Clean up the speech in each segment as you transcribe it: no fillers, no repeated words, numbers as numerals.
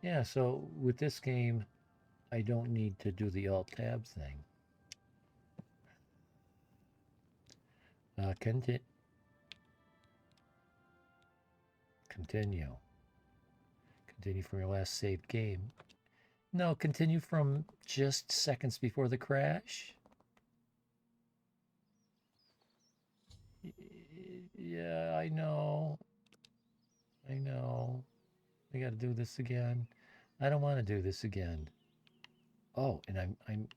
Yeah, so with this game, I don't need to do the Alt-Tab thing. Continue. Continue from your last saved game. No, continue from just seconds before the crash. Yeah, I know. I know. I gotta do this again. I don't want to do this again. Oh, and I'm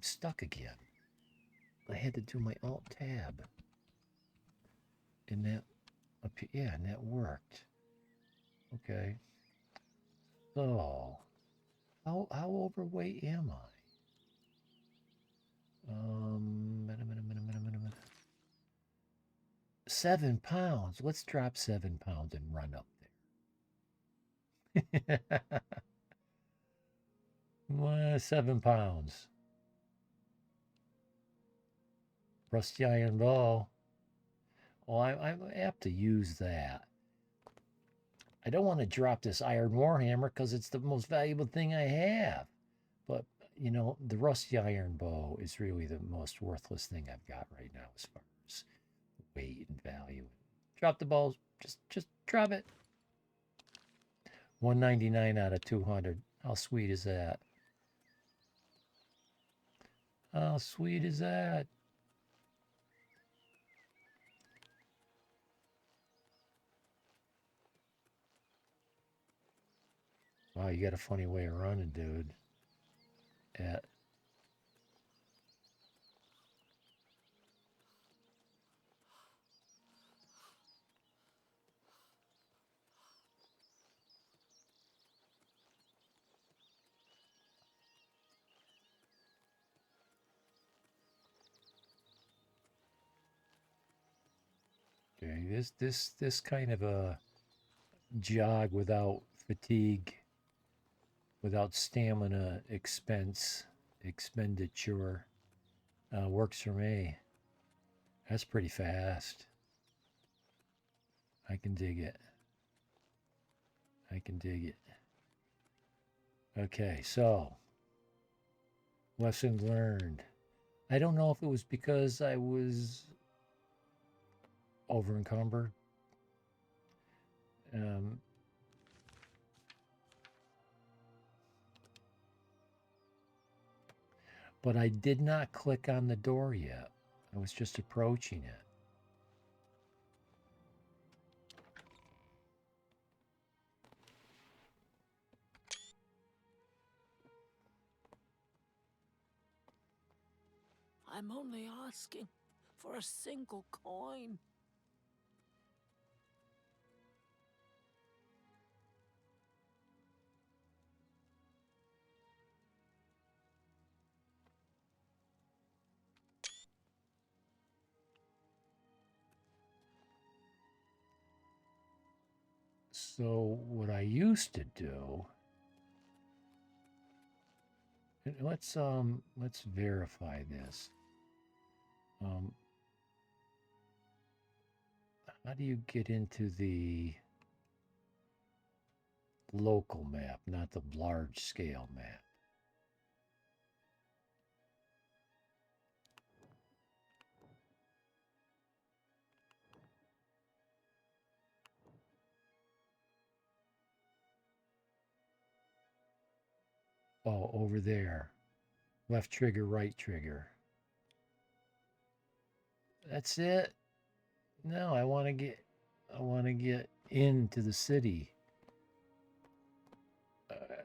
stuck again. I had to do my Alt Tab, and that yeah, and that worked. Okay. So, how overweight am I? 7 pounds. Let's drop 7 pounds and run up there. Well, 7 pounds. Rusty iron bow. Well, I'm apt to use that. I don't want to drop this iron warhammer because it's the most valuable thing I have. But, you know, the rusty iron bow is really the most worthless thing I've got right now as far as weight and value. Drop the balls. Just drop it. 199 out of 200. How sweet is that? How sweet is that? Wow, you got a funny way of running, dude. At okay, this kind of a jog without fatigue, without stamina expenditure works for me. That's pretty fast. I can dig it. I can dig it. Okay, so lesson learned. I don't know if it was because I was over encumbered. Um, but I did not click on the door yet. I was just approaching it. I'm only asking for a single coin. So what I used to do, let's verify this. Um, how do you get into the local map, not the large scale map? Oh, over there. Left trigger, right trigger. That's it. No, I want to get into the city.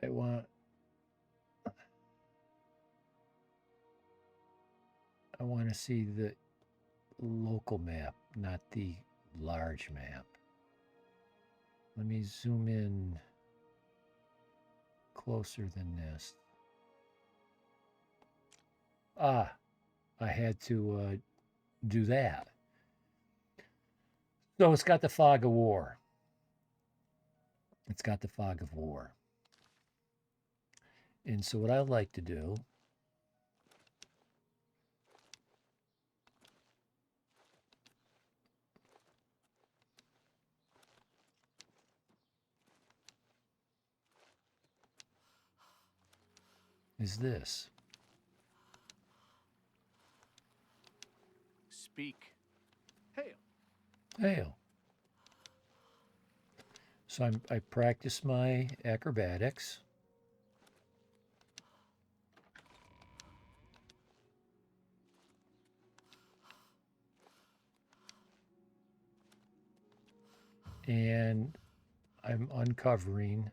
I want I want to see the local map, not the large map. Let me zoom in closer than this. Ah, I had to do that. So it's got the fog of war. It's got the fog of war. And so what I like to do, is this? Speak. Hail. Hail. So I practice my acrobatics. And I'm uncovering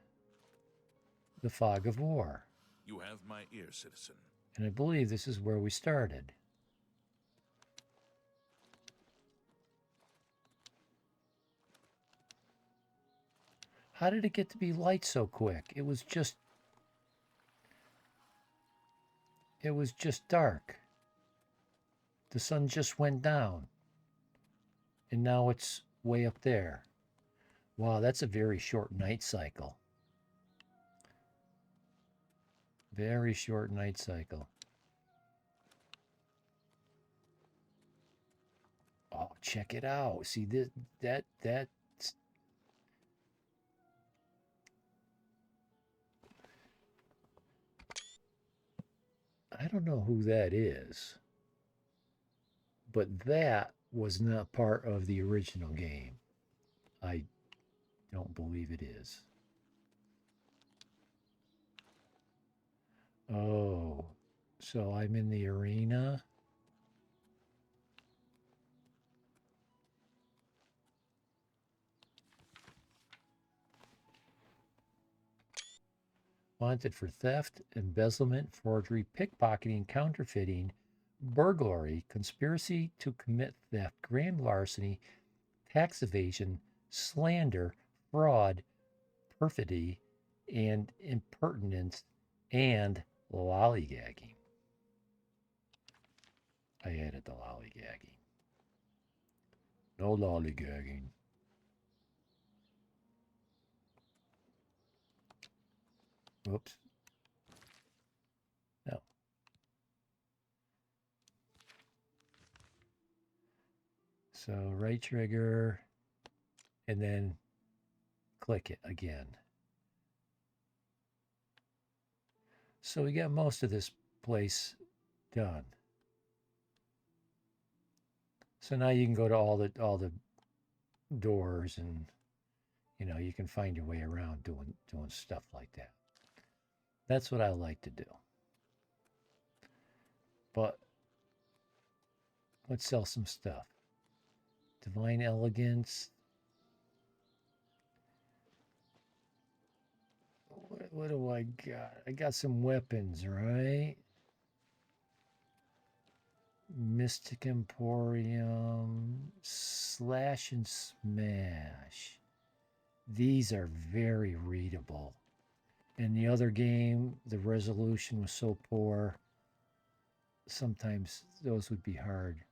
the fog of war. You have my ear, citizen. And I believe this is where we started. How did it get to be light so quick? It was just dark. The sun just went down. And now it's way up there. Wow, that's a very short night cycle. Very short night cycle. Oh, check it out. See this that's I don't know who that is. But that was not part of the original game. I don't believe it is. Oh, so I'm in the arena. Wanted for theft, embezzlement, forgery, pickpocketing, counterfeiting, burglary, conspiracy to commit theft, grand larceny, tax evasion, slander, fraud, perfidy, and impertinence, and lollygagging. I added the lollygagging. No lollygagging. Whoops. No. So right trigger and then click it again. So we got most of this place done. So now you can go to all the doors and you can find your way around doing stuff like that. That's what I like to do. But let's sell some stuff. Divine Elegance. What do I got? I got some weapons, right? Mystic Emporium. Slash and Smash. These are very readable. In the other game, the resolution was so poor. Sometimes those would be hard.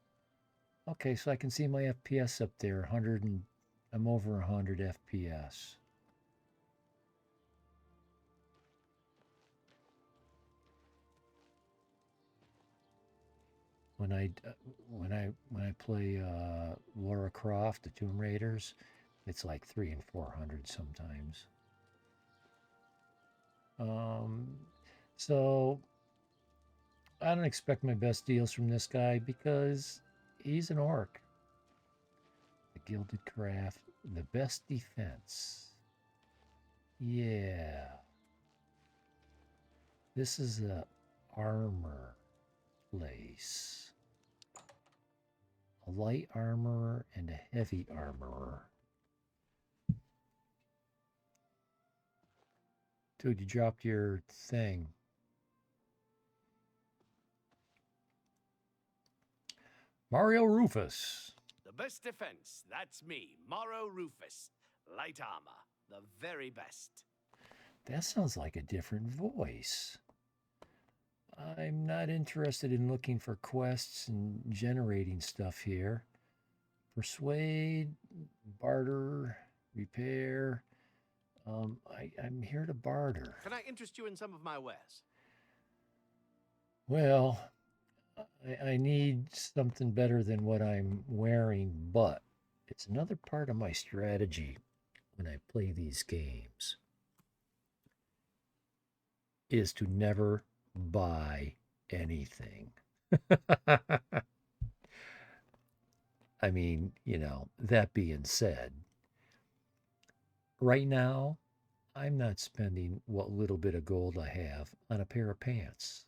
Okay, so I can see my FPS up there. 100 and I'm over 100 FPS. When I play Lara Croft, the Tomb Raiders, it's like 300 and 400 sometimes. So I don't expect my best deals from this guy because he's an orc. The Gilded Craft, the best defense. Yeah. This is a armor place. A light armorer and a heavy armorer. Dude, you dropped your thing. Mario Rufus. The best defense. That's me, Morrow Rufus. Light armor. The very best. That sounds like a different voice. I'm not interested in looking for quests and generating stuff here. Persuade, barter, repair. I'm here to barter. Can I interest you in some of my wares? Well, I need something better than what I'm wearing, but it's another part of my strategy when I play these games is to never buy anything. I mean, that being said, right now, I'm not spending what little bit of gold I have on a pair of pants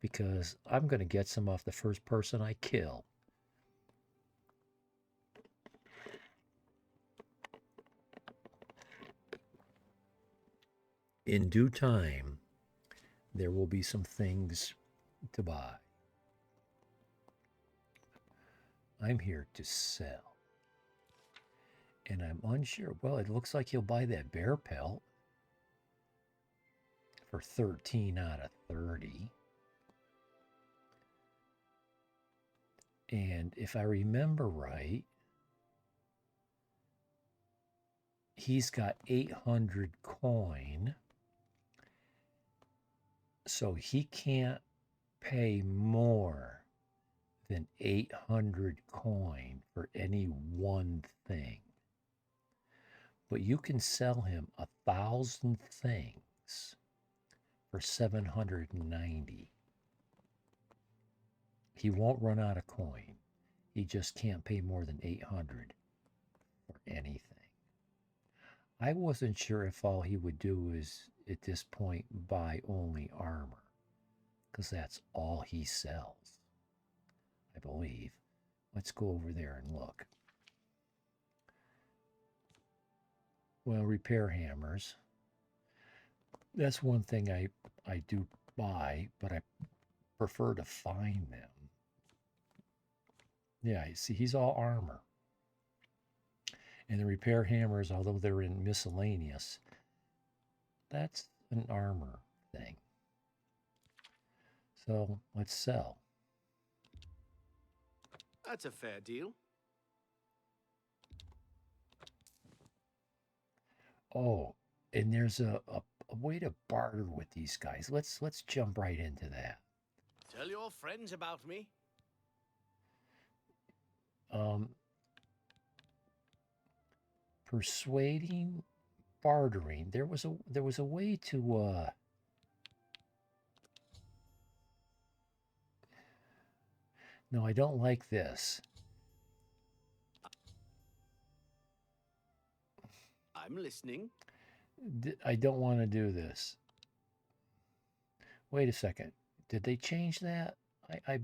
because I'm going to get some off the first person I kill. In due time, there will be some things to buy. I'm here to sell. And I'm unsure. Well, it looks like he'll buy that bear pelt for 13 out of 30. And if I remember right, he's got 800 coin. So he can't pay more than 800 coin for any one thing. But you can sell him 1,000 things for 790. He won't run out of coin. He just can't pay more than 800 for anything. I wasn't sure if all he would do is, at this point, buy only armor, because that's all he sells, I believe. Let's go over there and look. Well, repair hammers. That's one thing I do buy, but I prefer to find them. Yeah, you see, he's all armor. And the repair hammers, although they're in miscellaneous, that's an armor thing. So let's sell. That's a fair deal. Oh, and there's a way to barter with these guys. Let's jump right into that. Tell your friends about me. Persuading, bartering. There was a way to No, I don't like this. I'm listening. I don't want to do this. Wait a second. Did they change that? I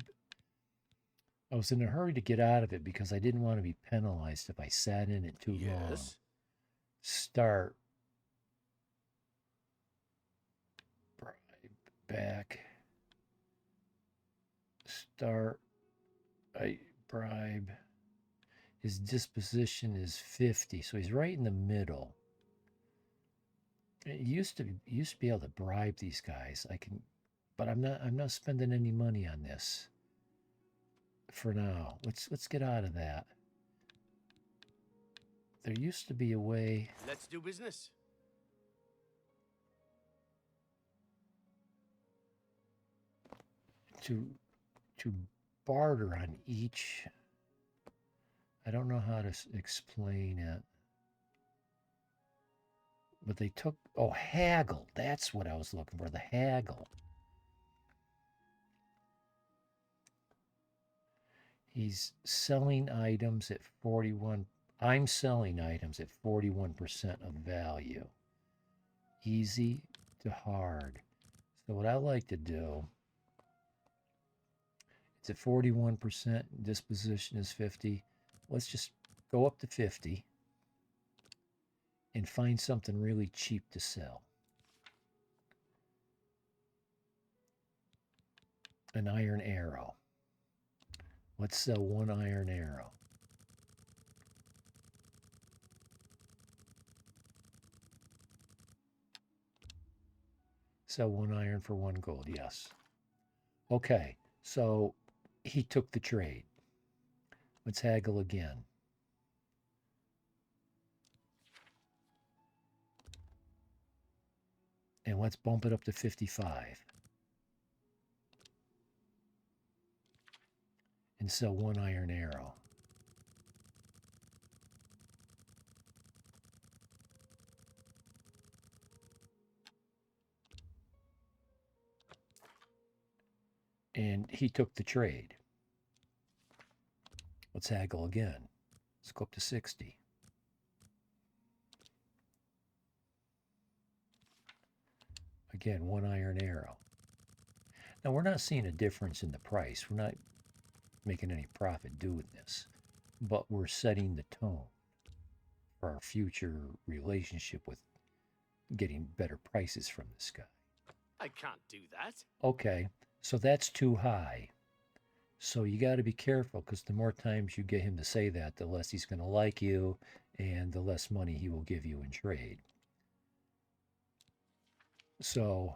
was in a hurry to get out of it because I didn't want to be penalized if I sat in it too long. Start. Bribe back. Start. I bribe. His disposition is 50, so he's right in the middle. It used to be able to bribe these guys. But I'm not spending any money on this for now. Let's get out of that. There used to be a way. Let's do business. To barter on each. I don't know how to explain it. But they took, haggle. That's what I was looking for, the haggle. He's selling items at 41. I'm selling items at 41% of value. Easy to hard. So what I like to do, it's at 41%, disposition is 50. Let's just go up to 50 and find something really cheap to sell. An iron arrow. Let's sell one iron arrow. Sell one iron for 1 gold, yes. Okay, so he took the trade. Let's haggle again. And let's bump it up to 55. And sell one iron arrow. And he took the trade. Let's haggle again. Let's go up to 60. Again, 1 iron arrow. Now, we're not seeing a difference in the price. We're not making any profit doing this. But we're setting the tone for our future relationship with getting better prices from this guy. I can't do that. Okay, so that's too high. So you got to be careful, because the more times you get him to say that, the less he's going to like you and the less money he will give you in trade. So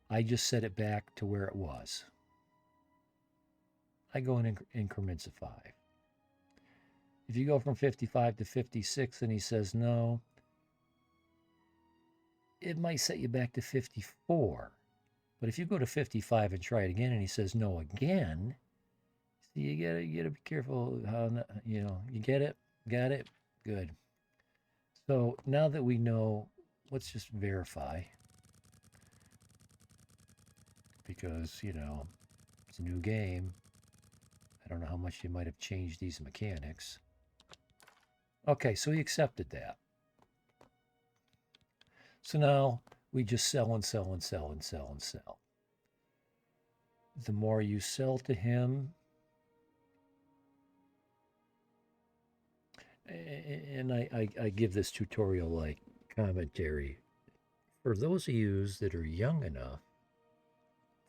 I just set it back to where it was. I go in increments of 5. If you go from 55 to 56 and he says no, it might set you back to 54. But if you go to 55 and try it again and he says no again, see, you gotta be careful how, you get it? Got it? Good. So now that we know, let's just verify. Because, it's a new game. I don't know how much you might have changed these mechanics. Okay, so he accepted that. So now we just sell and sell and sell and sell and sell. The more you sell to him, and I give this tutorial like commentary for those of you that are young enough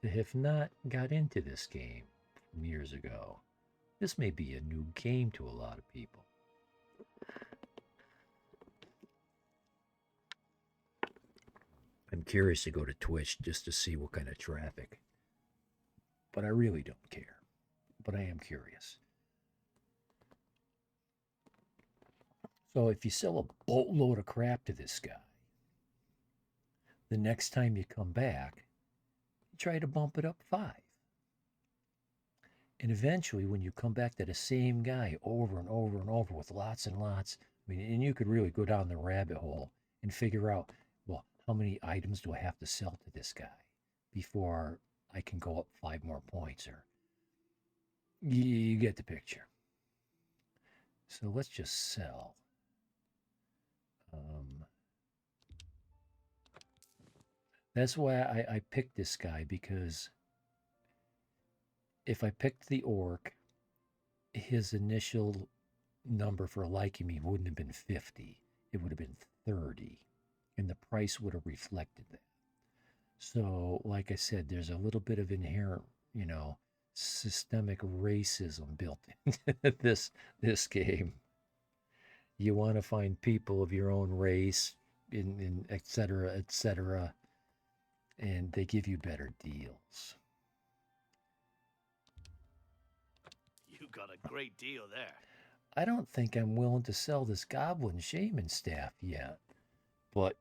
to have not got into this game from years ago. This may be a new game to a lot of people. I'm curious to go to Twitch just to see what kind of traffic. But I really don't care. But I am curious. So if you sell a boatload of crap to this guy, the next time you come back, try to bump it up 5. And eventually, when you come back to the same guy over and over and over with lots and lots, and you could really go down the rabbit hole and figure out, well, how many items do I have to sell to this guy before I can go up 5 more points? Or you get the picture. So let's just sell. That's why I picked this guy, because if I picked the orc, his initial number for liking me wouldn't have been 50. It would have been 30. And the price would have reflected that. So, like I said, there's a little bit of inherent, systemic racism built into this game. You want to find people of your own race, in et cetera, and they give you better deals. You got a great deal there. I don't think I'm willing to sell this goblin shaman staff yet. But,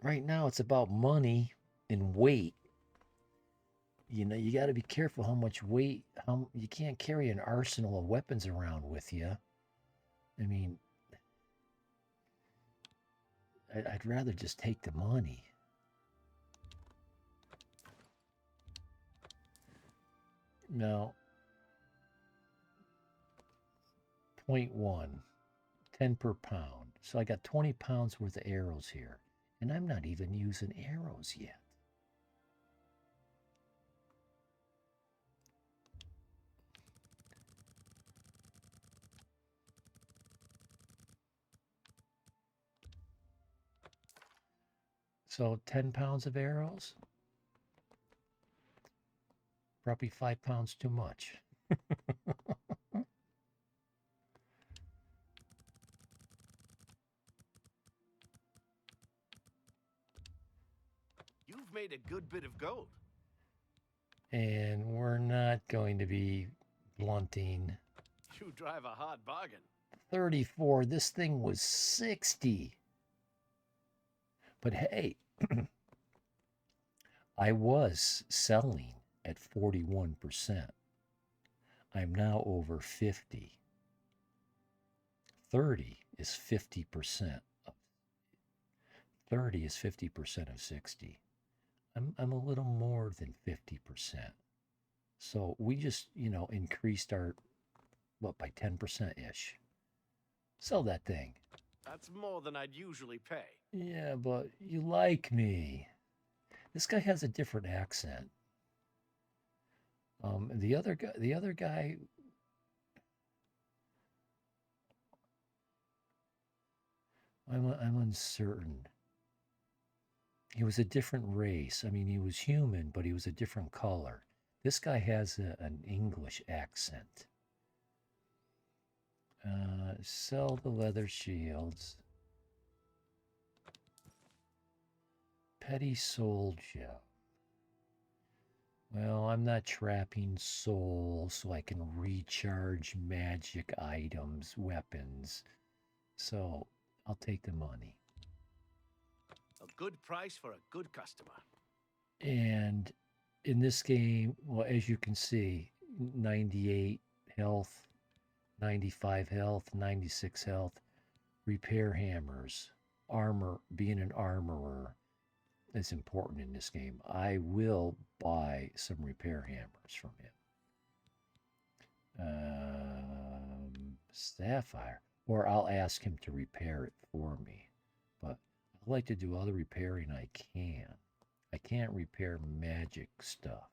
right now it's about money and weight. You got to be careful how much weight. You can't carry an arsenal of weapons around with you. I mean, I'd rather just take the money. Now, 0.1, 10 per pound. So I got 20 pounds worth of arrows here. And I'm not even using arrows yet. So 10 pounds of arrows? Probably 5 pounds too much. You've made a good bit of gold. And we're not going to be blunting. You drive a hard bargain. 34. This thing was 60. But hey, I was selling at 41%. I'm now over 50. 30 is 50%. 30 is 50% of 60. I'm a little more than 50%. So we just, increased our, what, by 10% ish. Sell that thing. That's more than I'd usually pay. Yeah, but you like me. This guy has a different accent. The other guy, I'm uncertain. He was a different race. I mean, he was human, but he was a different color. This guy has an English accent. Sell the leather shields. Petty soul gem. Well, I'm not trapping souls, so I can recharge magic items, weapons. So I'll take the money. A good price for a good customer. And in this game, well, as you can see, 98 health, 95 health, 96 health, repair hammers, armor, being an armorer is important in this game. I will buy some repair hammers from him. Sapphire, or I'll ask him to repair it for me. But I'd like to do all the repairing I can. I can't repair magic stuff.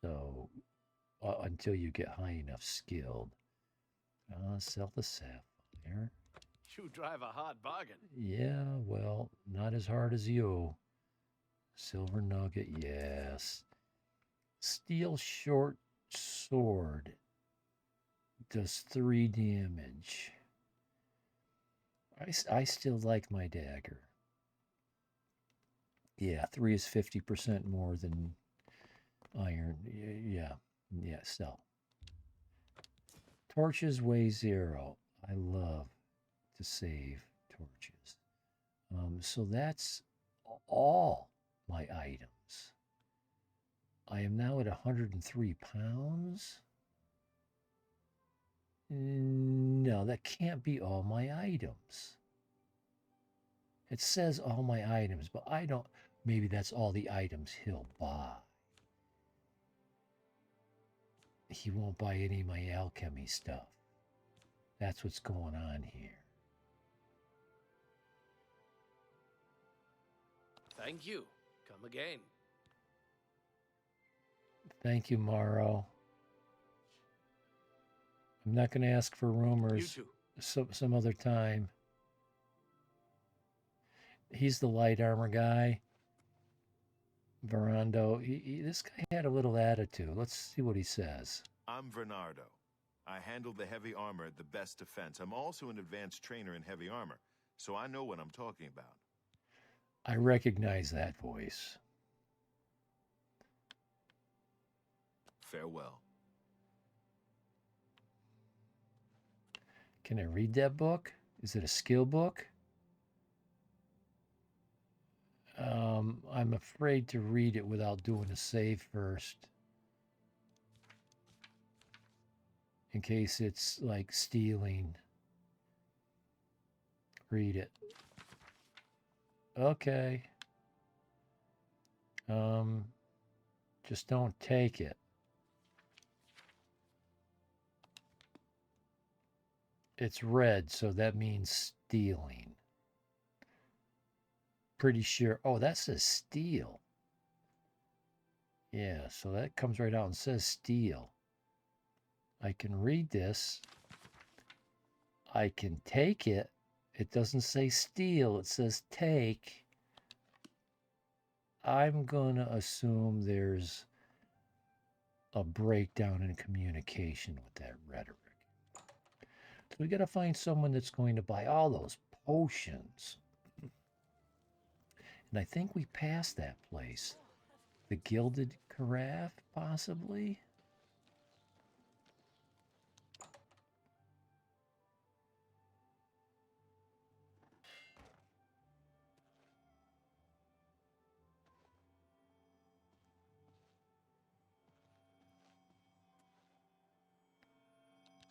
So until you get high enough skilled. Sell the sapphire. You drive a hard bargain. Yeah, well, not as hard as you. Silver nugget, yes. Steel short sword does 3 damage. I still like my dagger. Yeah, 3 is 50% more than iron. Yeah, sell. Torches weigh 0. I love to save torches. So that's all my items. I am now at 103 pounds. No, that can't be all my items. It says all my items, but I don't. Maybe that's all the items he'll buy. He won't buy any of my alchemy stuff. That's what's going on here. Thank you. Come again. Thank you, Morrow. I'm not going to ask for rumors. You too. Some other time. He's the light armor guy. Verando. This guy had a little attitude. Let's see what he says. I'm Bernardo. I handle the heavy armor at the best defense. I'm also an advanced trainer in heavy armor, so I know what I'm talking about. I recognize that voice. Farewell. Can I read that book? Is it a skill book? I'm afraid to read it without doing a save first. In case it's like stealing. Read it. Okay. Just don't take it. It's red, so that means stealing. Pretty sure. Oh, that says steal. Yeah, so that comes right out and says steal. I can read this. I can take it. It doesn't say steal, it says take. I'm going to assume there's a breakdown in communication with that rhetoric. So we got to find someone that's going to buy all those potions. And I think we passed that place. The Gilded Carafe, possibly?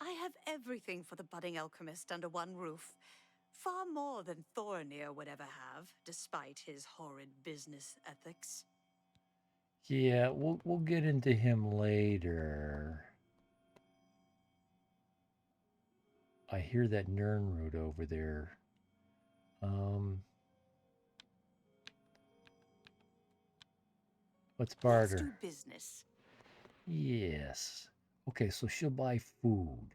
I have everything for the budding alchemist under one roof. Far more than Thornir would ever have, despite his horrid business ethics. Yeah, we'll get into him later. I hear that Nernroot over there. Let's barter. Let's do business. Yes. Okay, so she'll buy food.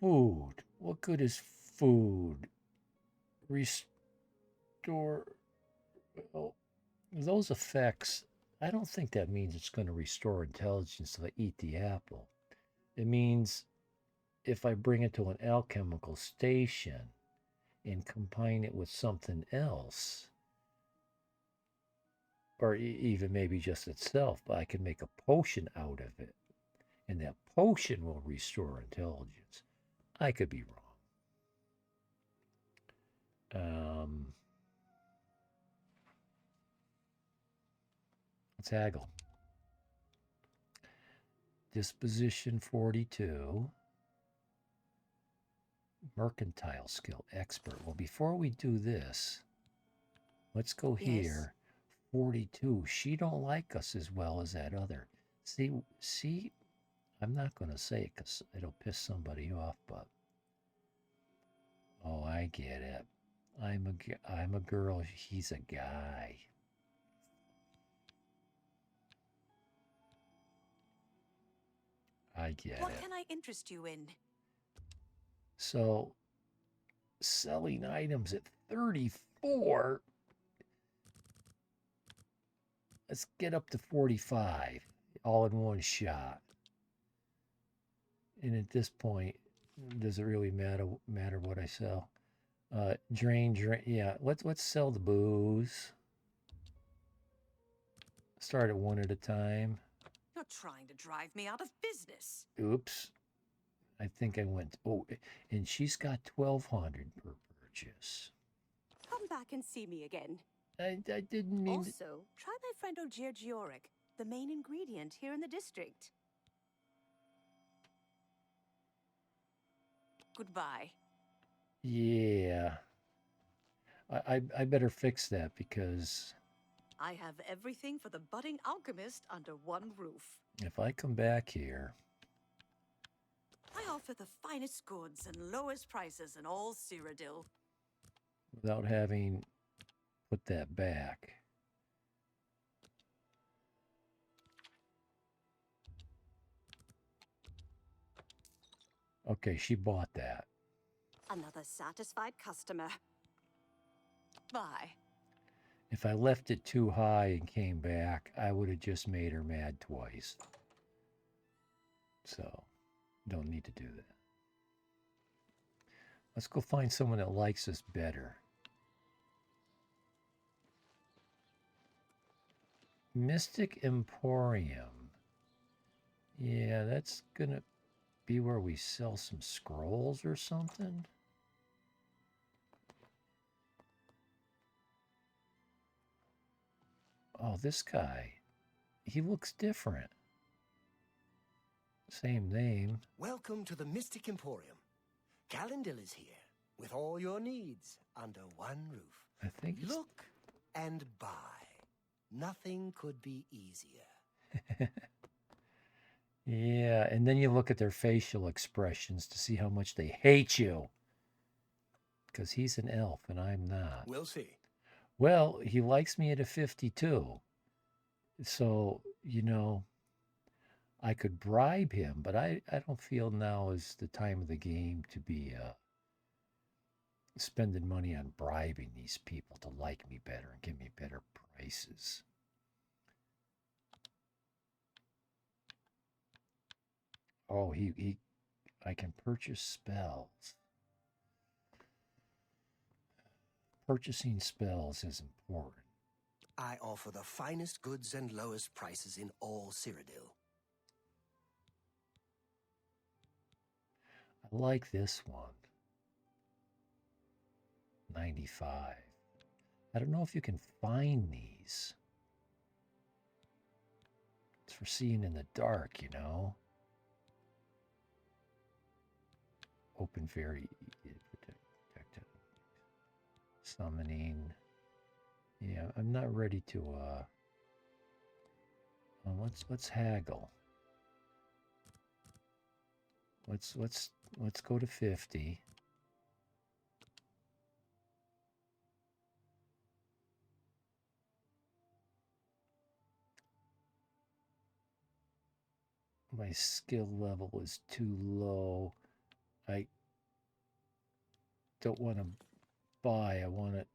Food. What good is food? Restore. Well, those effects, I don't think that means it's going to restore intelligence if I eat the apple. It means if I bring it to an alchemical station and combine it with something else, or even maybe just itself, but I can make a potion out of it, and that potion will restore intelligence. I could be wrong. Let's haggle. Disposition 42. Mercantile skill expert. Well, before we do this, let's go here. 42. She don't like us as well as that other. See, I'm not going to say it because it'll piss somebody off, but oh, I get it. I'm a girl. He's a guy. I get it. What can I interest you in? So, selling items at 34. Let's get up to 45, all in one shot. And at this point, does it really matter what I sell? Drain. Yeah, let's sell the booze. Start at one at a time. You're trying to drive me out of business. Oops. I think I went. Oh, and she's got 1,200 per purchase. Come back and see me again. I didn't mean. Also, try my friend Ogier Georic, the main ingredient here in the district. Goodbye. Yeah. I better fix that because I have everything for the budding alchemist under one roof. if I come back here, I offer the finest goods and lowest prices in all Cyrodiil. without having put that back. Okay, she bought that. Another satisfied customer. Bye. If I left it too high and came back, I would have just made her mad twice. So, don't need to do that. Let's go find someone that likes us better. Mystic Emporium. Yeah, that's gonna be where we sell some scrolls or something. Oh, this guy. He looks different. Same name. Welcome to the Mystic Emporium. Calendil is here with all your needs under one roof. I think it's... Look and buy. Nothing could be easier. Yeah, and then you look at their facial expressions to see how much they hate you. Because he's an elf and I'm not. We'll see. Well, he likes me at a 52. So, you know, I could bribe him, but I don't feel now is the time of the game to be spending money on bribing these people to like me better and give me better prices. Oh, I can purchase spells. Purchasing spells is important. I offer the finest goods and lowest prices in all Cyrodiil. I like this one. 95. I don't know if you can find these. It's for seeing in the dark, you know. Open very protect summoning. Yeah, I'm not ready to let's haggle. Let's go to 50. My skill level is too low. I don't want to buy, I want to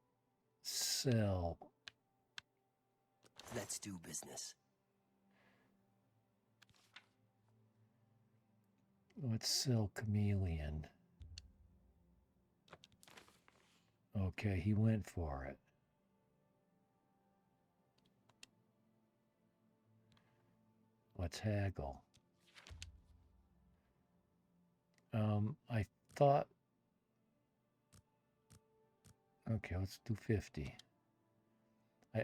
sell. Let's do business. Let's sell Chameleon. Okay, he went for it. Let's haggle. I thought... Okay, let's do 50.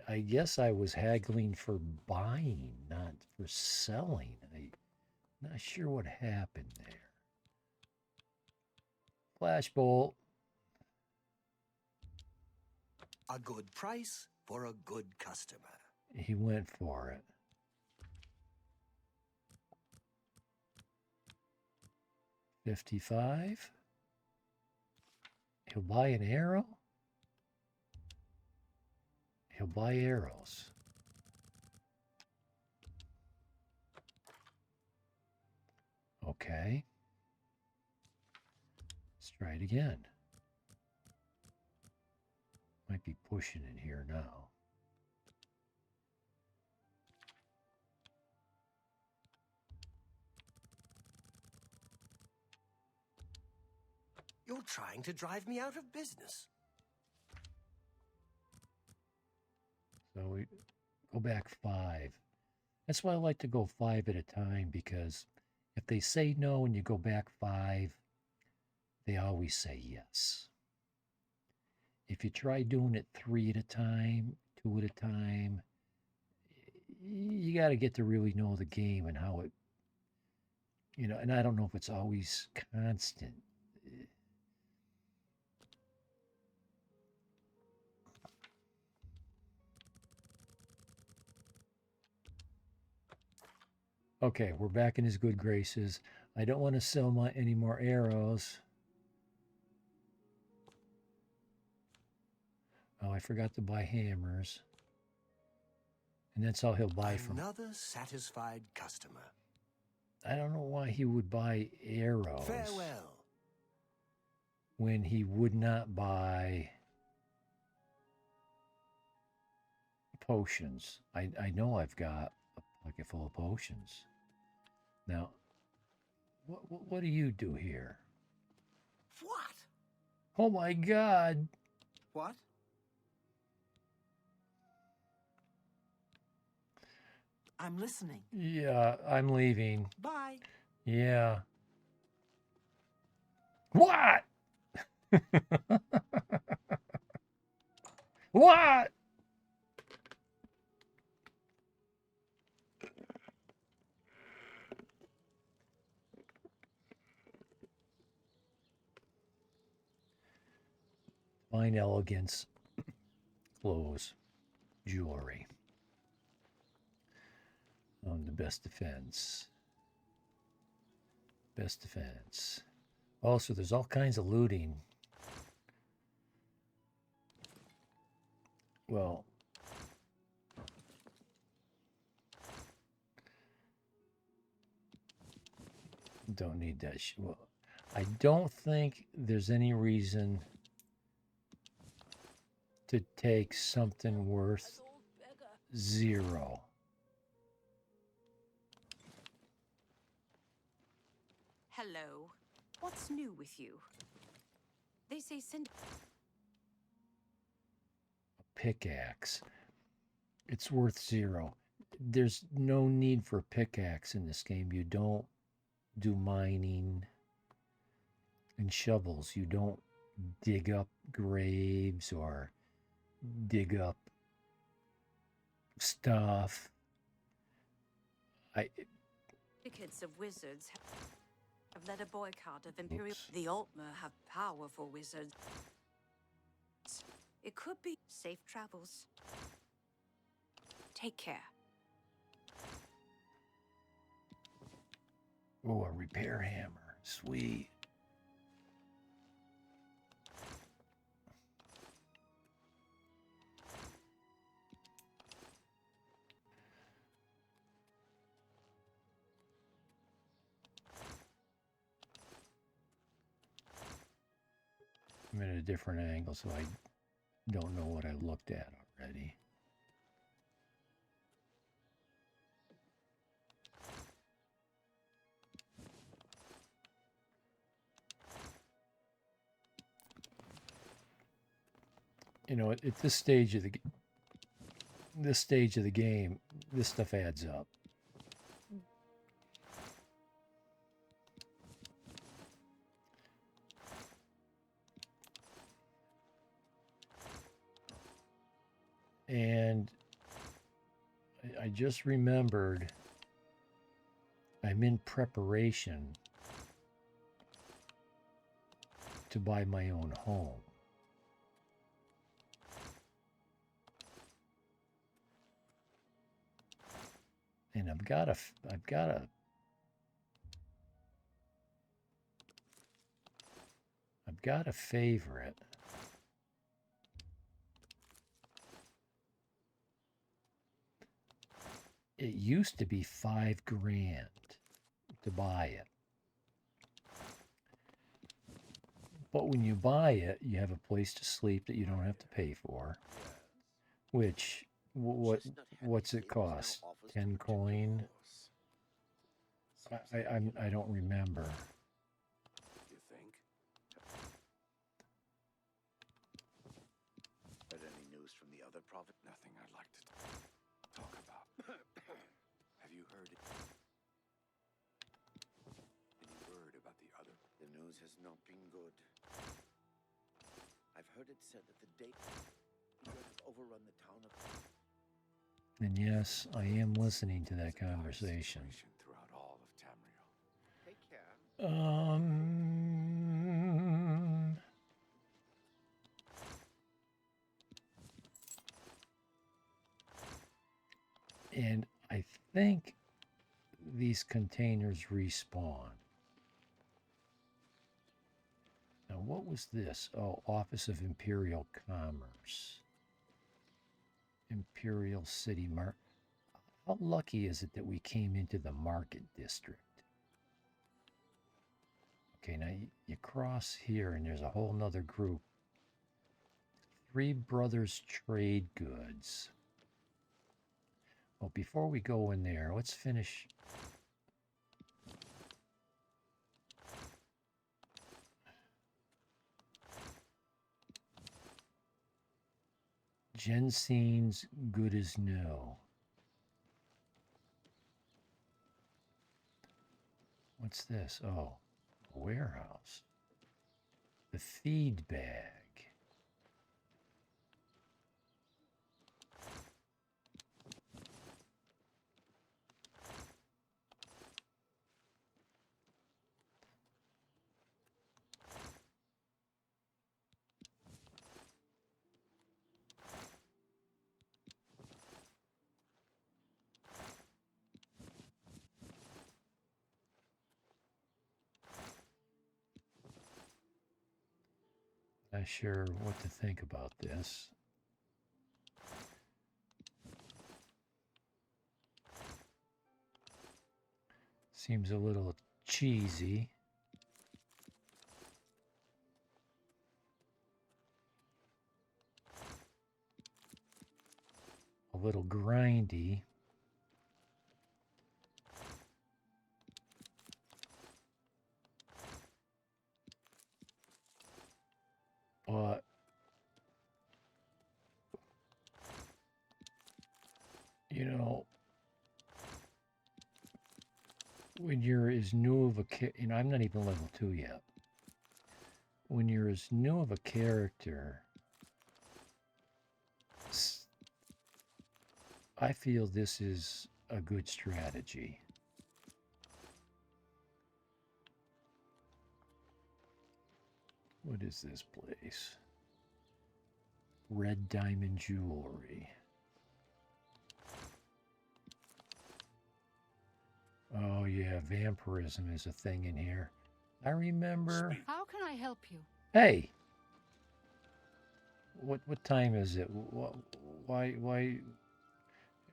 I guess I was haggling for buying, not for selling. I'm not sure what happened there. Flashbolt. A good price for a good customer. He went for it. $55. He'll buy an arrow? He'll buy arrows. Okay. Let's try it again. Might be pushing it here now. You're trying to drive me out of business. So we go back 5. That's why I like to go 5 at a time, because if they say no and you go back 5, they always say yes. If you try doing it 3 at a time, 2 at a time, you got to get to really know the game and how it, and I don't know if it's always constant. Okay, we're back in his good graces. I don't want to sell any more arrows. Oh, I forgot to buy hammers. And that's all he'll buy from. Another satisfied customer. I don't know why he would buy arrows. Farewell. When he would not buy potions. I know I've got a pocket full of potions. Now, what do you do here? What? Oh my God. What? I'm listening. Yeah, I'm leaving. Bye. Yeah. What? What? Fine elegance, clothes, jewelry. On the best defense. Best defense. Also, there's all kinds of looting. Well, don't need that. Well, I don't think there's any reason to take something worth 0. Hello. What's new with you? They say send... A pickaxe. It's worth 0. There's no need for a pickaxe in this game. You don't do mining and shovels. You don't dig up graves or dig up stuff. Kids of wizards have led a boycott of Imperial... Oops. The Altmer have powerful wizards. It could be safe travels. Take care. Oh, a repair hammer. Sweet. I'm at a different angle, so I don't know what I looked at already. You know, at this stage of the game, this stuff adds up. And I just remembered I'm in preparation to buy my own home. And I've got a favorite. It used to be $5 grand to buy it. But when you buy it, you have a place to sleep that you don't have to pay for. Which, what's it cost? 10 coin? I don't remember. You think? Heard any news from the other prophet? Nothing I'd like to talk about. Have you heard any word about the other? The news has not been good. I've heard it said that the date you have overrun the town of. And yes, I am listening to that conversation. Throughout all of Tamriel. Take care. And I think these containers respawn. Now, what was this? Oh, Office of Imperial Commerce. Imperial City Market. How lucky is it that we came into the market district? Okay, now you cross here and there's a whole nother group. Three Brothers Trade Goods. Well, before we go in there, let's finish. Jensen's Good as New. What's this? Oh, a warehouse. The feed bag. Not sure what to think about this. Seems a little cheesy. A little grindy. But you know, when you're as new of a and I'm not even level 2 yet. When you're as new of a character, I feel this is a good strategy. What is this place? red diamond jewelry. Oh yeah, vampirism is a thing in here. I remember. How can I help you? Hey, what time is it? Why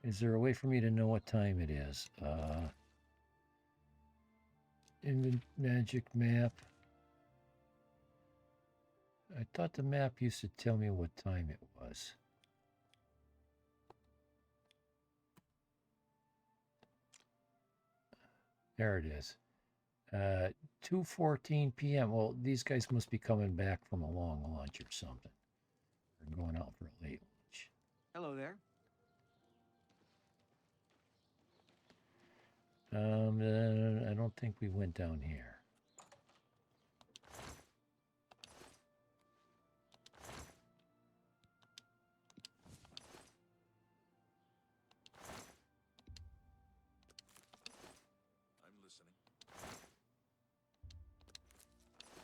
is there a way for me to know what time it is? Magic map. I thought the map used to tell me what time it was. There it is. 2:14 p.m. Well, these guys must be coming back from a long lunch or something. They're going out for a late lunch. Hello there. I don't think we went down here. I'm listening.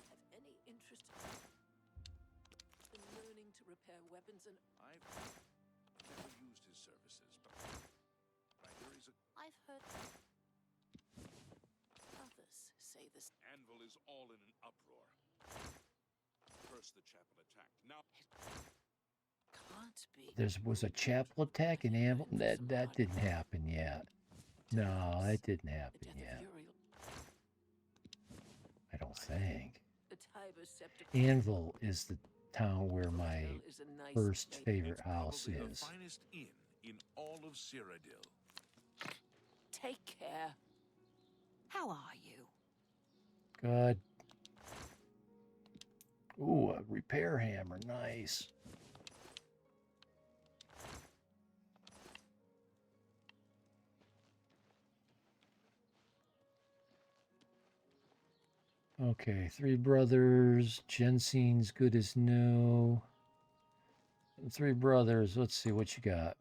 Have any interest in learning to repair weapons and... I've never used his services, but I hear he's a... I've heard others say this. Anvil is all in an uproar. First the chapel attacked. Now Can't be. There was a chapel attack in Anvil. That didn't happen yet. No, that didn't The happen death yet. of Uriel. I don't think. The Tiber scepter. Anvil is the town where my Uriel is a nice first lady. favorite it's house probably is. the finest inn in all of Cyrodiil. Take care. How are you? Good. Ooh, a repair hammer. Nice. Okay, Three Brothers. Jensen's good as new. Three Brothers. Let's see what you got.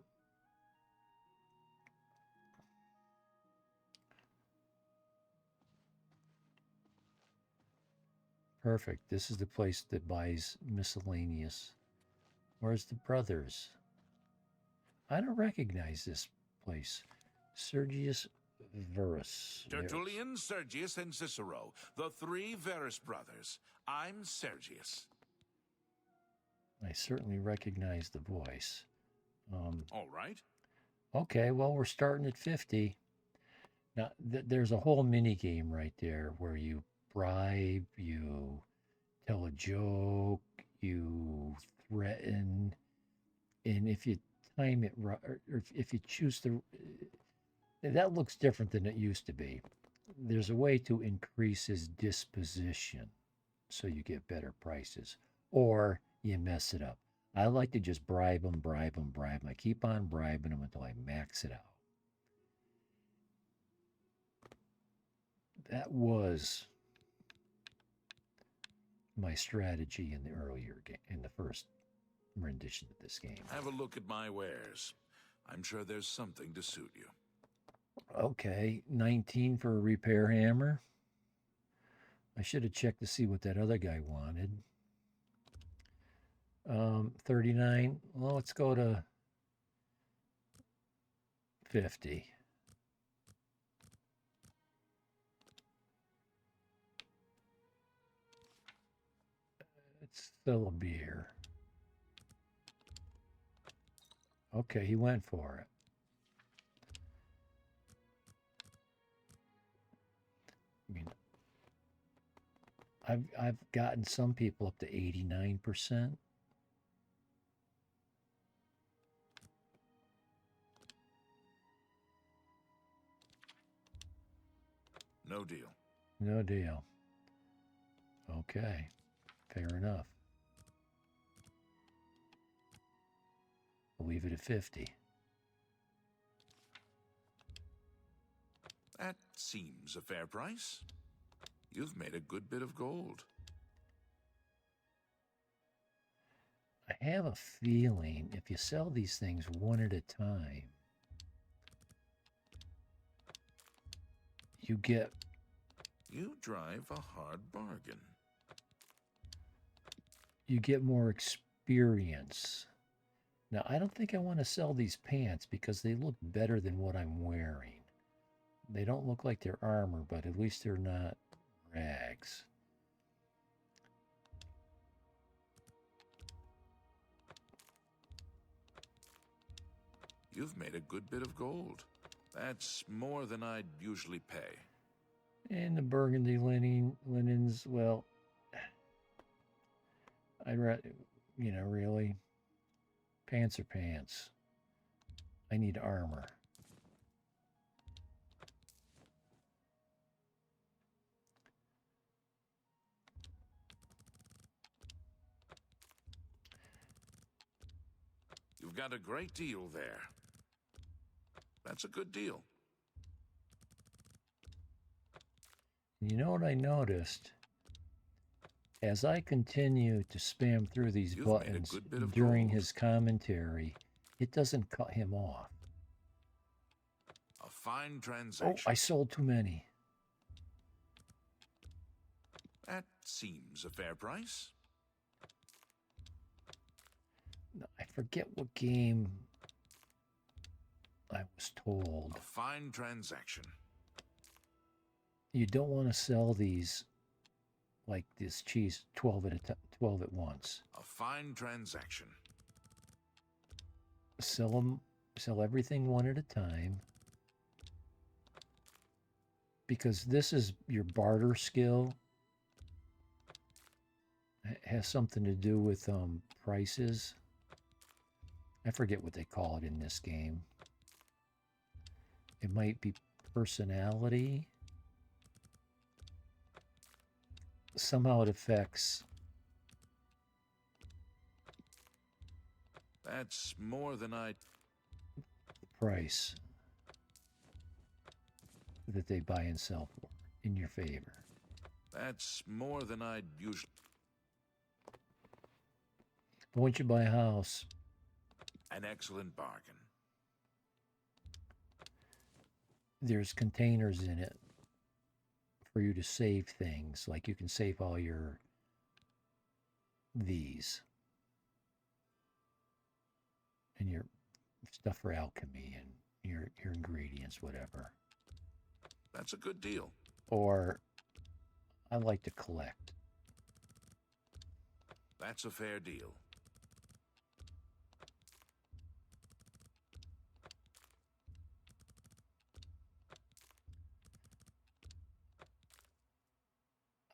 Perfect. This is the place that buys miscellaneous. Where's the brothers? I don't recognize this place. Sergius Verus. Tertullian, Sergius, and Cicero, the three Verus brothers. I'm Sergius. I certainly recognize the voice. All right. Okay, well, we're starting at 50. Now, there's a whole mini game right there where you bribe, you tell a joke, you threaten, and if you time it right, or if you choose to, that looks different than it used to be. There's a way to increase his disposition so you get better prices, or you mess it up. I like to just bribe him. I keep on bribing him until I max it out. That was my strategy in the earlier game, in the first rendition of this game. Have a look at my wares. I'm sure there's something to suit you. Okay, 19 for a repair hammer. I should have checked to see what that other guy wanted. 39. Well, let's go to 50. It's still a beer. Okay, he went for it. I mean, I've gotten some people up to 89%. No deal. No deal. Okay, fair enough. I'll leave it at 50. That seems a fair price. You've made a good bit of gold. I have a feeling if you sell these things one at a time, you get... You drive a hard bargain. You get more experience Now, I don't think I want to sell these pants because they look better than what I'm wearing. They don't look like they're armor, but at least they're not rags. You've made a good bit of gold. That's more than I'd usually pay. And the burgundy linens, well, I'd rather, you know, really, pants are pants. I need armor. You've got a great deal there. That's a good deal. You know what I noticed? As I continue to spam through these You've made a buttons good bit of during gold. his commentary, it doesn't cut him off. A fine Oh, transaction. I sold too many. That seems a fair price. No, I forget what game I was told. A fine transaction. You don't want to sell these like this cheese 12 at once. A fine transaction. Sell everything one at a time. Because this is your barter skill. It has something to do with prices. I forget what they call it in this game. It might be personality. Somehow it affects. That's more than I... Price that they buy and sell for in your favor. That's more than I'd usually... But once you buy a house, An excellent bargain. there's containers in it for you to save things. Like you can save all these and your stuff for alchemy and your ingredients, whatever. That's a good deal. Or I like to collect. That's a fair deal.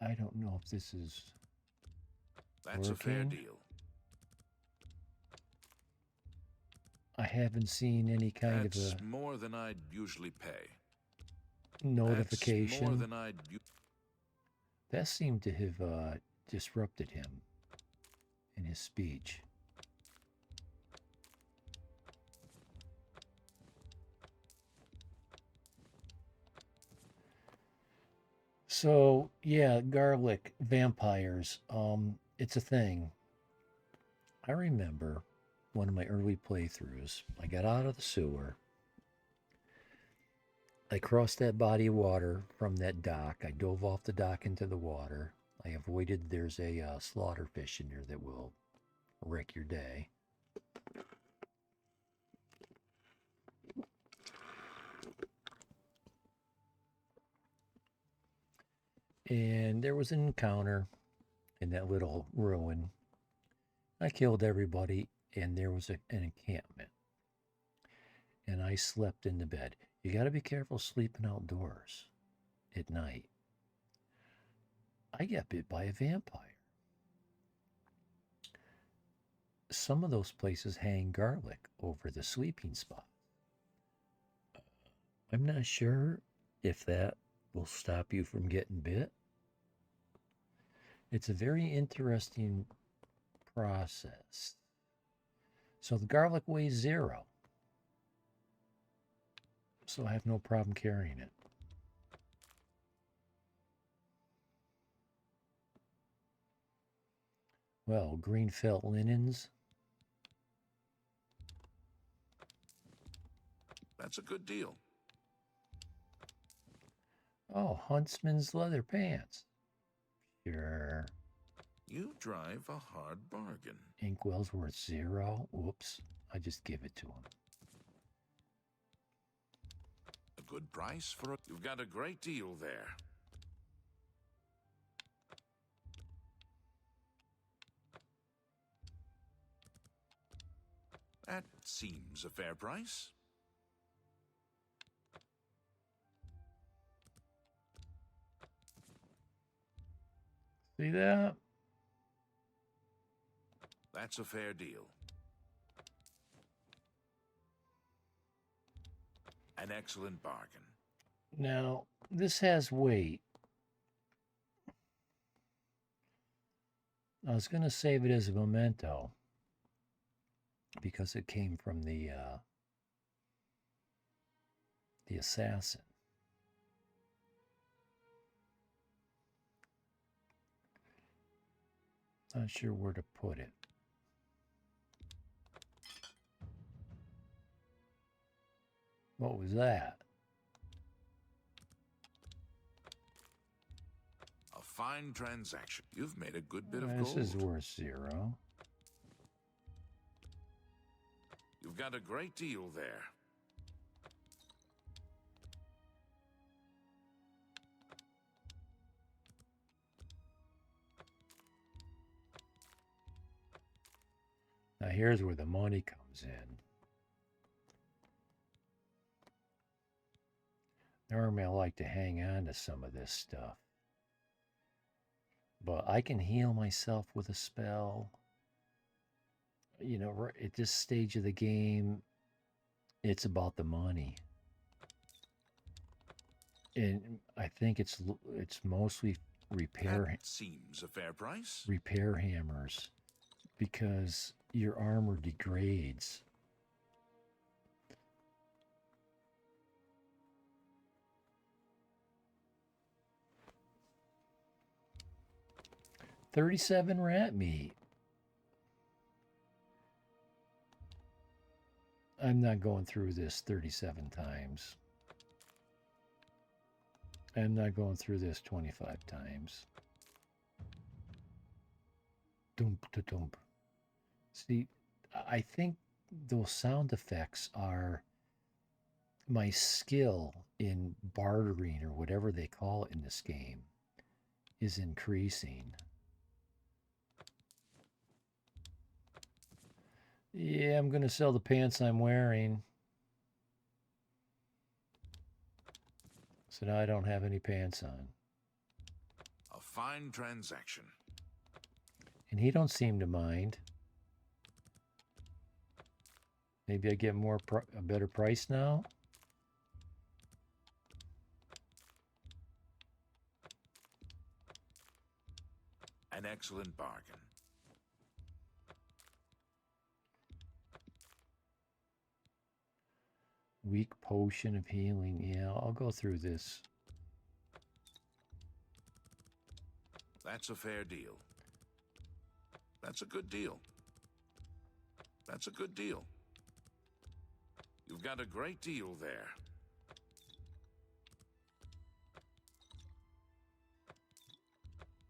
I don't know if this is That's a fair working. deal. I haven't seen any kind That's of more than I'd usually pay. a notification. That's more than I'd... That seemed to have disrupted him in his speech. So, yeah, garlic vampires. It's a thing. I remember one of my early playthroughs. I got out of the sewer. I crossed that body of water from that dock. I dove off the dock into the water. I avoided, there's a slaughterfish in there that will wreck your day. And there was an encounter in that little ruin. I killed everybody, and there was an encampment. And I slept in the bed. You got to be careful sleeping outdoors at night. I got bit by a vampire. Some of those places hang garlic over the sleeping spot. I'm not sure if that will stop you from getting bit. It's a very interesting process. So the garlic weighs 0. So I have no problem carrying it. Well, green felt linens. That's a good deal. Oh, huntsman's leather pants. Sure. You drive a hard bargain. Inkwell's worth 0. Whoops. I just give it to him. A good price for a... You've got a great deal there. That seems a fair price. See that? That's a fair deal. An excellent bargain. Now, this has weight. I was going to save it as a memento because it came from the assassin. Not sure where to put it. What was that? A fine transaction. You've made a good bit of This gold. is worth 0. You've got a great deal there. Now here's where the money comes in. Normally I like to hang on to some of this stuff. But I can heal myself with a spell. You know, at this stage of the game, it's about the money. And I think it's mostly repair. That seems a fair price. Repair hammers, because your armor degrades. $37 rat meat. I'm not going through this 37 times. I'm not going through this 25 times. Dump to dump. See, I think those sound effects are my skill in bartering, or whatever they call it in this game, is increasing. Yeah, I'm going to sell the pants I'm wearing. So now I don't have any pants on. A fine transaction. And he don't seem to mind. Maybe I get a better price now. An excellent bargain. Weak potion of healing. Yeah, I'll go through this. That's a fair deal. That's a good deal. That's a good deal. You've got a great deal there.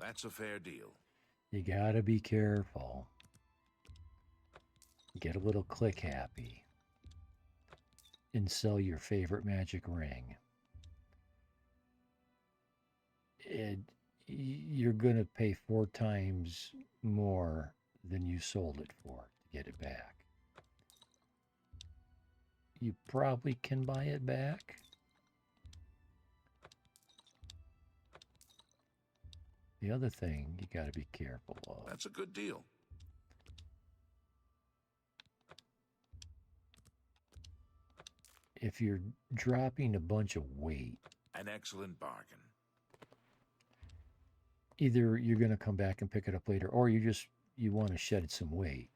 That's a fair deal. You gotta be careful. Get a little click happy. And sell your favorite magic ring. You're going to pay 4 times more than you sold it for to get it back. You probably can buy it back. The other thing you got to be careful of. That's a good deal. If you're dropping a bunch of weight, An excellent bargain. either you're going to come back and pick it up later, or you want to shed some weight.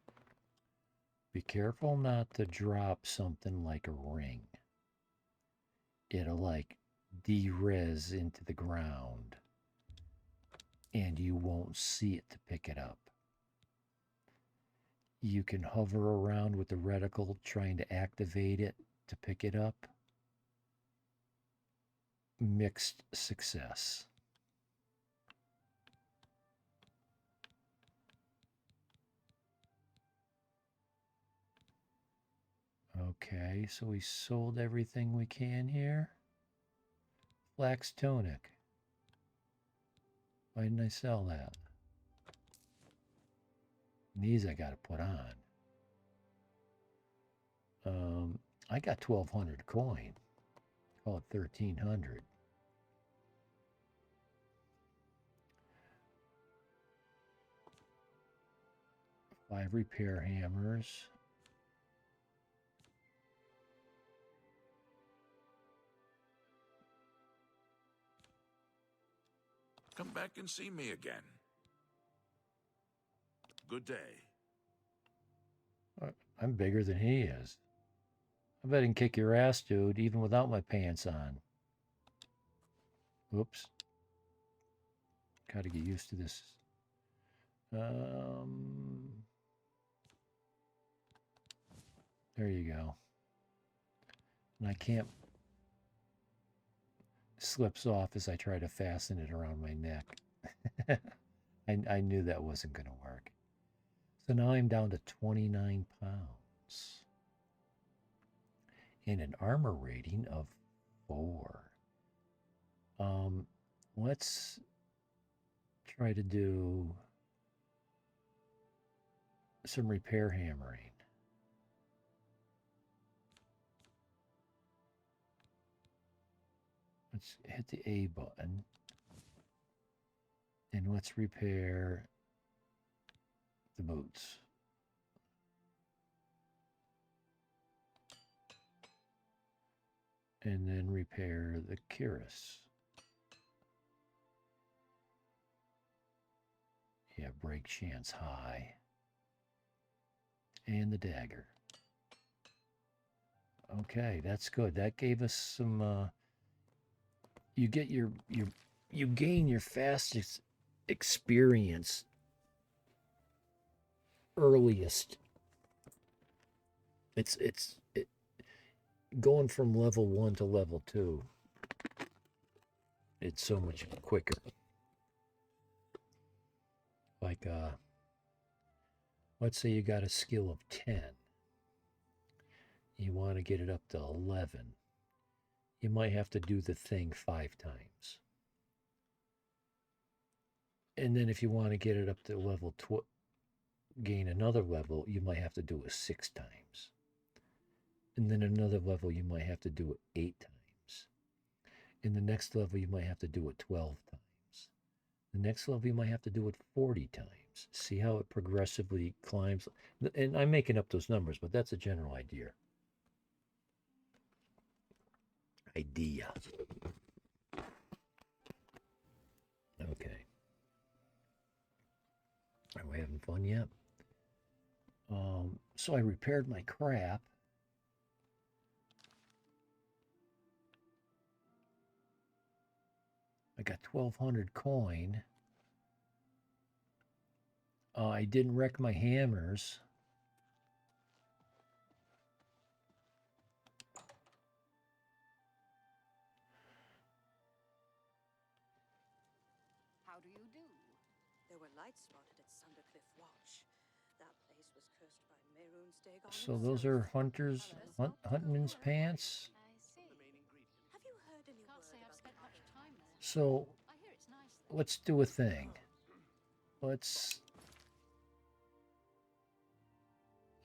Be careful not to drop something like a ring. It'll like de-res into the ground, and you won't see it to pick it up. You can hover around with the reticle trying to activate it to pick it up. Mixed success. Okay, so we sold everything we can here. Flax tunic. Why didn't I sell that? And these I got to put on. I got 1,200 coin. Call it 1,300. Five repair hammers. Come back and see me again. Good day. I'm bigger than he is. I bet I can kick your ass, dude, even without my pants on. Whoops. Gotta get used to this. There you go. And I can't... Slips off as I try to fasten it around my neck. I knew that wasn't going to work. So now I'm down to 29 pounds. And an armor rating of 4. Let's try to do some repair hammering. Let's hit the A button. And let's repair the boots. And then repair the cuirass. Yeah, break chance high. And the dagger. Okay, that's good. That gave us some you get you gain your fastest experience earliest. It's going from level 1 to level 2. It's so much quicker. Like let's say you got a skill of 10. You want to get it up to 11. You might have to do the thing 5 times. And then if you want to get it up to level 12, gain another level, you might have to do it 6 times. And then another level, you might have to do it 8 times. In the next level, you might have to do it 12 times. The next level, you might have to do it 40 times. See how it progressively climbs? And I'm making up those numbers, but that's a general idea. Okay. Are we having fun yet? So I repaired my crap. I got 1,200 coin. I didn't wreck my hammers. How do you do? There were lights spotted at Sundercliff Watch. That place was cursed by Mehrunes Dagon So those are huntsman's pants. I see. Have you heard any Can't word say I've about spent much time there. So I hear it's nice there. let's do a thing.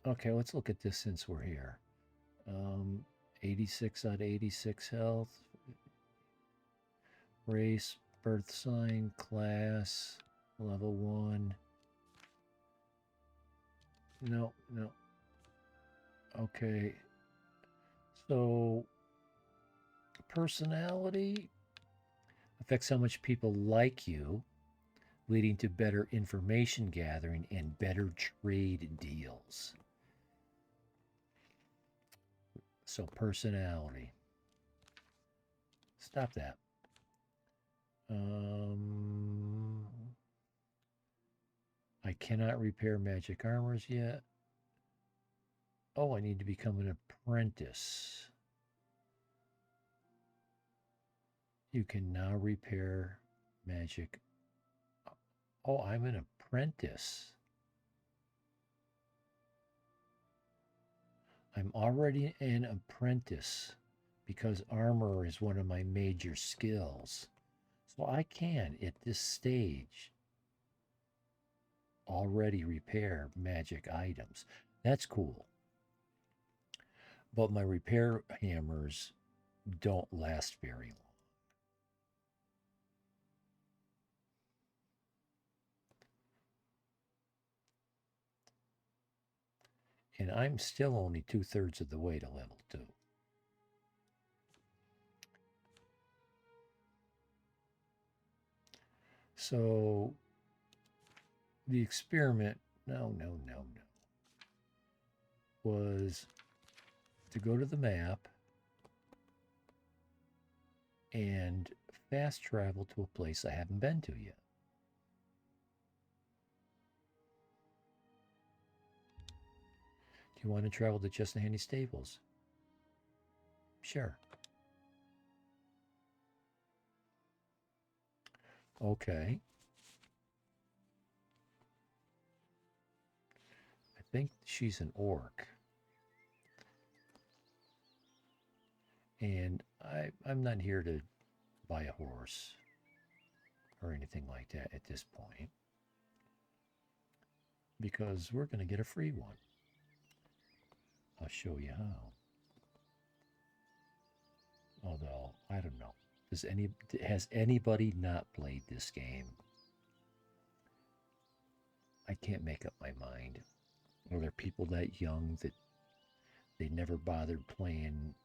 Okay, let's look at this since we're here. 86 out of 86 health. Race, birth sign, class, level 1. No. Okay. So, personality affects how much people like you, leading to better information gathering and better trade deals. So, personality. Stop that. I cannot repair magic armors yet. Oh, I need to become an apprentice. You can now repair magic. Oh, I'm an apprentice. I'm already an apprentice because armor is one of my major skills. So I can, at this stage, already repair magic items. That's cool. But my repair hammers don't last very long. And I'm still only 2/3 of the way to level 2. So the experiment, no, was to go to the map and fast travel to a place I haven't been to yet. Do you want to travel to Just Handy Stables? Sure. Okay. I think she's an orc. And I'm not here to buy a horse or anything like that at this point, because we're going to get a free one. I'll show you how. Although, I don't know. Has anybody not played this game? I can't make up my mind. Are there people that young that they never bothered playing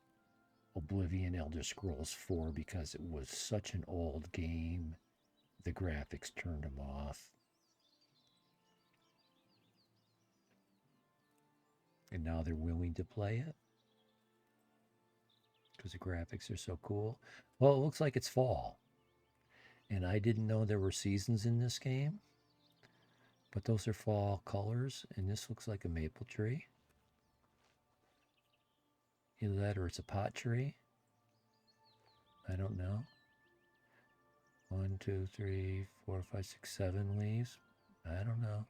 Oblivion Elder Scrolls 4 because it was such an old game? The graphics turned them off. And now they're willing to play it because the graphics are so cool. Well, it looks like it's fall. And I didn't know there were seasons in this game. But those are fall colors. And this looks like a maple tree. Either that or it's a pot tree. I don't know. 1, 2, 3, 4, 5, 6, 7 leaves. I don't know.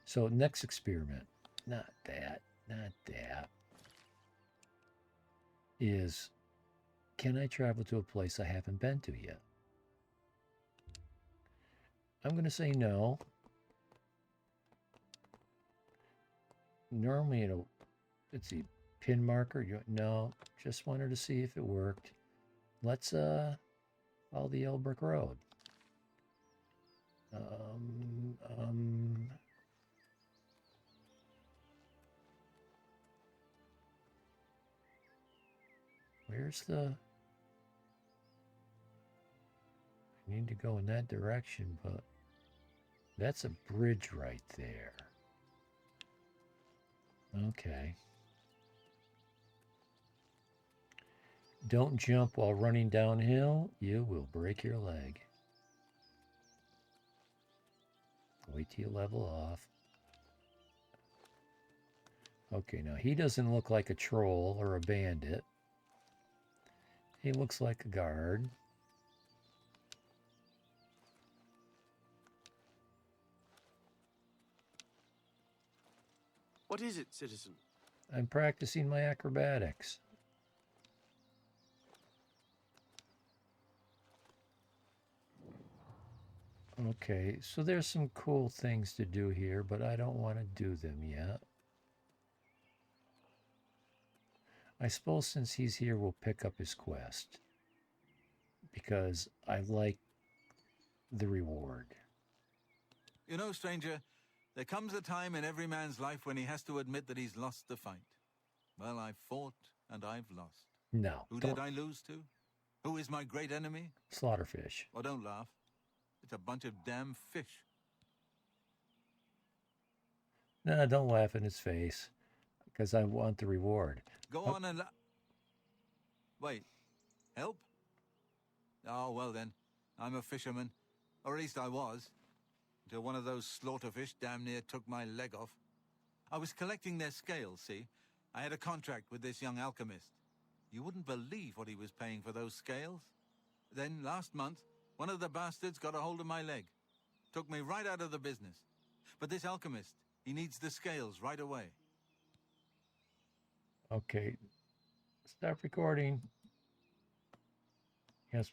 So next experiment, not that, is, can I travel to a place I haven't been to yet? I'm going to say no. Normally it'll, let's see, pin marker. No, just wanted to see if it worked. Let's follow the Yellow Brick Road. Where's the... I need to go in that direction, but that's a bridge right there. Okay. Don't jump while running downhill. You will break your leg. Wait till you level off. Okay, now he doesn't look like a troll or a bandit. He looks like a guard. What is it, citizen? I'm practicing my acrobatics. Okay, so there's some cool things to do here, but I don't want to do them yet. I suppose since he's here, we'll pick up his quest. Because I like the reward. You know, stranger, there comes a time in every man's life when he has to admit that he's lost the fight. Well, I've fought and I've lost. No. Who did I lose to? Who is my great enemy? Slaughterfish. Oh, don't laugh. It's a bunch of damn fish. No, don't laugh in his face. Because I want the reward. Go on and... Wait. Help? Oh, well then. I'm a fisherman. Or at least I was. Until one of those slaughterfish damn near took my leg off. I was collecting their scales, see? I had a contract with this young alchemist. You wouldn't believe what he was paying for those scales. Then, last month, one of the bastards got a hold of my leg. Took me right out of the business. But this alchemist, he needs the scales right away. Okay. Stop recording. Yes,